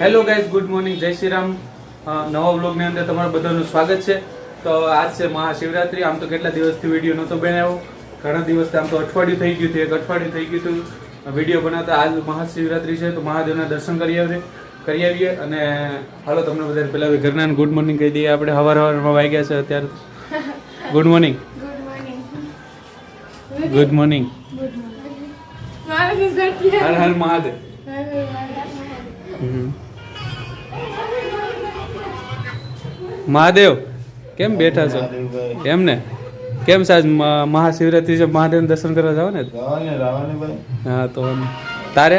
Hello guys, good morning, જય શ્રી રામ. નવા વ્લોગની અંદર તમારું બધાનું સ્વાગત છે. તો આજ છે મહાશિવરાત્રી. આમ તો કેટલા દિવસથી વિડીયો નહોતો બનાવ્યો, ઘણા દિવસથી, આમ તો અઠવાડિયું થઈ ગયું હતું, એક અઠવાડિયું થઈ ગયું હતું વિડીયો બનાવતા. આજ મહાશિવરાત્રી છે તો મહાદેવના દર્શન કરી આવીએ. અને હાલો તમને બધા પહેલાં ઘરના ગુડ મોર્નિંગ કહી દઈએ. આપણે સવારમાં વાગ્યા છે અત્યારે. Good morning. Good morning. Har Har Mahadev. Mahadev કેમ બેઠા છો? એમ ને, કેમ સાહેબ મહાશિવરાત્રી છે, મહાદેવ દર્શન કરવા જાવ ને? હા તો તારે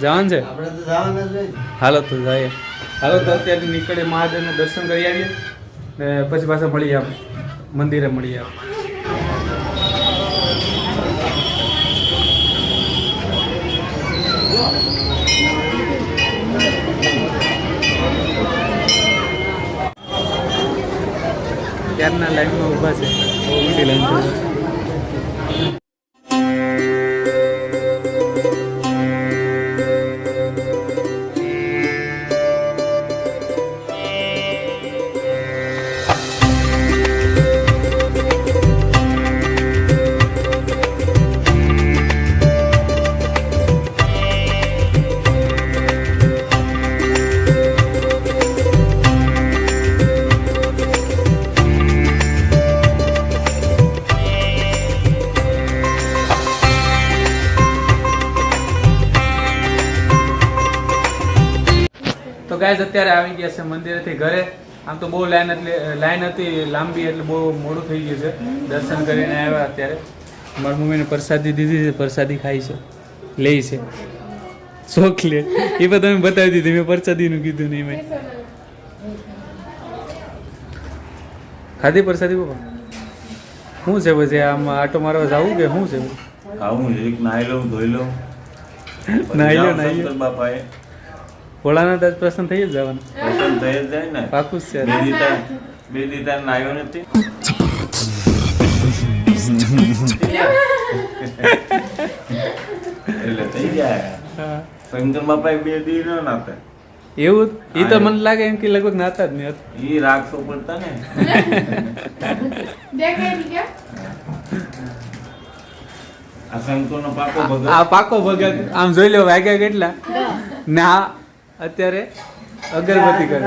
જવાનું છે? હાલો તો જઈએ. હાલો તો અત્યારે નીકળે, મહાદેવના દર્શન કરી આવીએ ને પછી પાછા મળીએ, આપણે મંદિરે મળીએ. ત્યારના લાઈનમાં ઊભા છે, બહુ મોટી લાઈન છે. તો ગાઈઝ અત્યારે આવી ગયા છે મંદિરેથી ઘરે. આમ તો બહુ લાઈન હતી લાંબી, એટલે બહુ મોડું થઈ ગયું છે. દર્શન કરીને આવ્યા. અત્યારે મારી મમ્મીને પ્રસાદી દીધી છે, પ્રસાદી ખાઈ છે, લે છે ચોકલેટ. એ પણ તમે બતાવી દીધી, મેં પ્રસાદીનું કીધું નહીં. મેં ખાધી પ્રસાદી. બાપા શું છે પછી આમ આટો મારવા જવું કે શું છે? આવું નાહી લઉં, ધોઈ લઉં, નાહી લો. બાપાએ ભોળાનાથ આજ પ્રસન્ન થઈ જ જવાનું. પ્રસન્ન થઈ જ જાય ને. પાકું જ છે. બે દીતા નાહ્યો નથી. એટલે થઈ જાય. શંકર બાપા બે દી ન નાતા. એવું એ તો મને લાગે એમ કે લગભગ નાતા જ નહીં. ઈ રાખસો પડતા ને. આ શંકર નો પાકો ભગત. આ પાકો ભગત આમ જોઈ લો વાગ્યા કેટલા ના. અત્યારે અગરબત્તી કરે.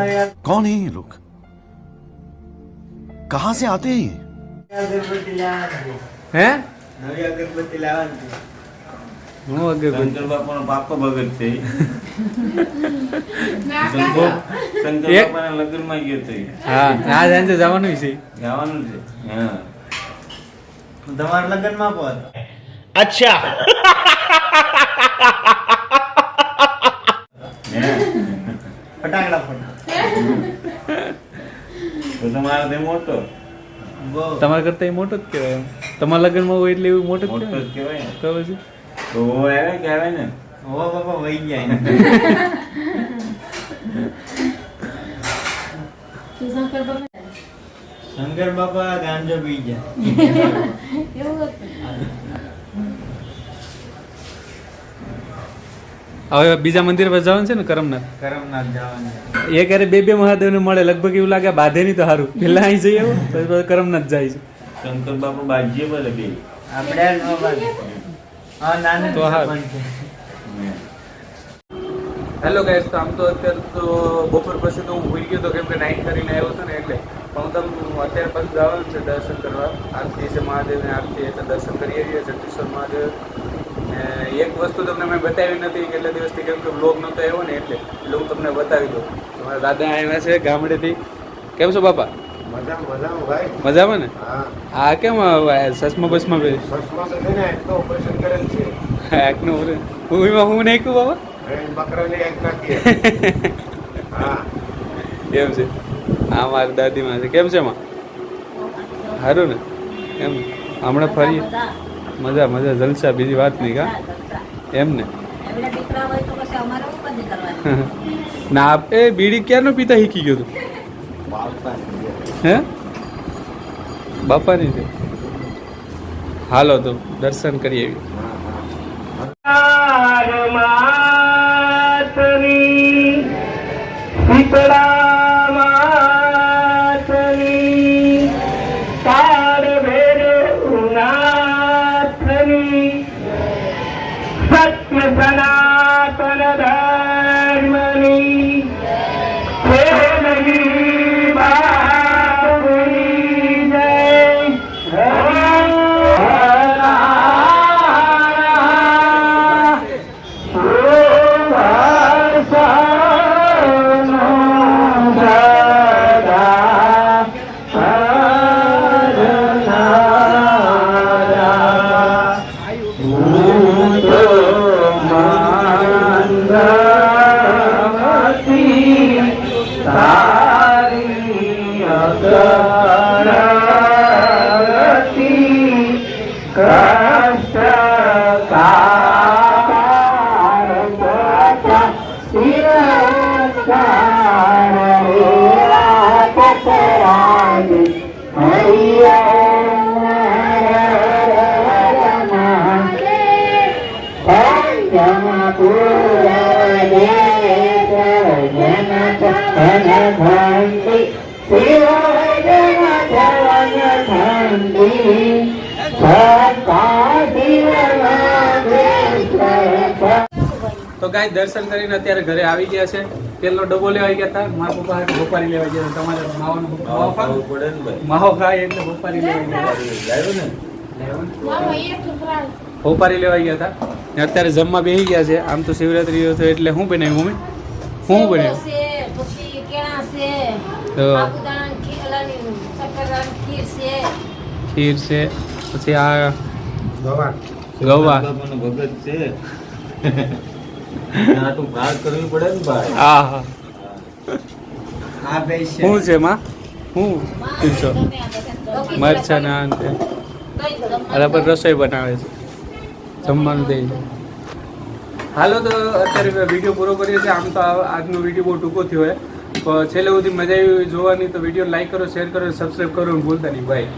कौन है ये लोग? कहाँ से आते हैं ये? હે નવી અગરબત્તી લાવવાની છે. હું અગરબત્તી. શંકર બાપા નો પાકો ભગત છે. શંકર બાપા ના લગ્ન માં ગયો છે. હા આ સાંજે જવાનું છે. જવાનું છે. હા તમારા લગ્નમાં પણ अच्छा ફટાકડા ફોડો. તો તમારા તે મોટો બહુ તમારા કરતા એ મોટો જ કહેવાય. એમ તમારા લગ્નમાં હોય એટલે એવું મોટો જ મોટો જ કહેવાય. કહેવાય ને. તો પછી તો આવે કે આવે ને. હોવા બાપા વહી ગયા. શંકર બાપા ગાંજો પી ગયા. હવે બીજા મંદિર પર જવાનું છે ને, કરમનાથ. કરમનાથ જવાનું. એ ક્યારે બે મહાદેવને મળે લગભગ. એવું લાગે બાંધે નહીં તો સારું. પેલા અહીં જઈએ પછી કરમનાથ જાય છે. શંકર બાપા બાજીએ બોલે બે. આપણે હા નાનું તો હા. પણ છે. હેલો ગાઈસ, તો આમ તો અત્યારે તો બપોર પછી તો હું ભૂલી ગયો હતો, કેમ કે નાઇટ કરીને આવ્યો હતો ને, એટલે પણ હું તમને અત્યારે પાછું જવાનું છે દર્શન કરવા. આરતી છે મહાદેવની આરતી, એટલે દર્શન કરી આવીએ જગદીશ્વર મહાદેવ. ને એક વસ્તુ તમને મેં બતાવી નથી કેટલા દિવસથી, કેમ કે બ્લોગ નહોતો આવ્યો ને, એટલે હું તમને બતાવી દઉં. તમારા દાદા આવ્યા છે ગામડેથી. કેમ છો બાપા? મજામાં ભાઈ. મજામાં ને? હા આ કેમ સસમા બસમાં બે બસમાં તો છે ને એકનો ઓપરેશન કરેલ છે. એકનું હું નાખ્યું બાબા? બકરાને એક નાખીએ. હા એમ છે. હા મારી દાદીમાં છે. કેમ છે માં? સારું ને? એમ હમણાં ફરી મજા મજા જલસા, બીજી વાત નહીં કા? એમ ને ના એ બીડી ક્યારનો પીતા શીખી ગયો તું? હે બાપાની છે. હાલો તો દર્શન કરી આવી. શીતળા માતની કાળ ભૈરવનાથની સત્ય સનાતન ધર્મની પ્રેમની બાપુની જય. તો ગાય દર્શન કરીને અત્યારે ઘરે આવી ગયા છે. તેલનો ડબ્બો લેવા ગયા હતા. મારા પપ્પા હાટુ બપારી લેવા ગયા હતા. તમારે માવાનો માવો ખાવું પડે ને ભાઈ. માવો ખાય એટલે બપારી લેવા ગયા લાવ્યો ને હતા. બપારી લેવા ગયા હતા ને અત્યારે જમવા બેસી ગયા છે. આમ તો શિવરાત્રી હતો એટલે શું બનાવ્યું મમ્મી? શું બનાવ્યું? તો ખીર છે, પછી આ ભગવાન ગવા. બાપાનો ભગત છે. આટલું ભાગ કરવી પડે ને ભાઈ. આ હા આ બે છે શું છે માં? શું પીશો? મરચા ના અંતે અરે પર રસોઈ બનાવે છે, જમવાનું દે છે. હાલો તો અત્યારે વિડીયો પૂરો કરીએ છીએ. આમ તો આજનો વિડીયો બહુ ટૂંકો થયો હોય, તો છેલ્લે સુધી મજા આવી જોવાની તો વિડીયો લાઈક કરો, શેર કરો, સબસ્ક્રાઈબ કરો ભૂલતા નહીં. બાય.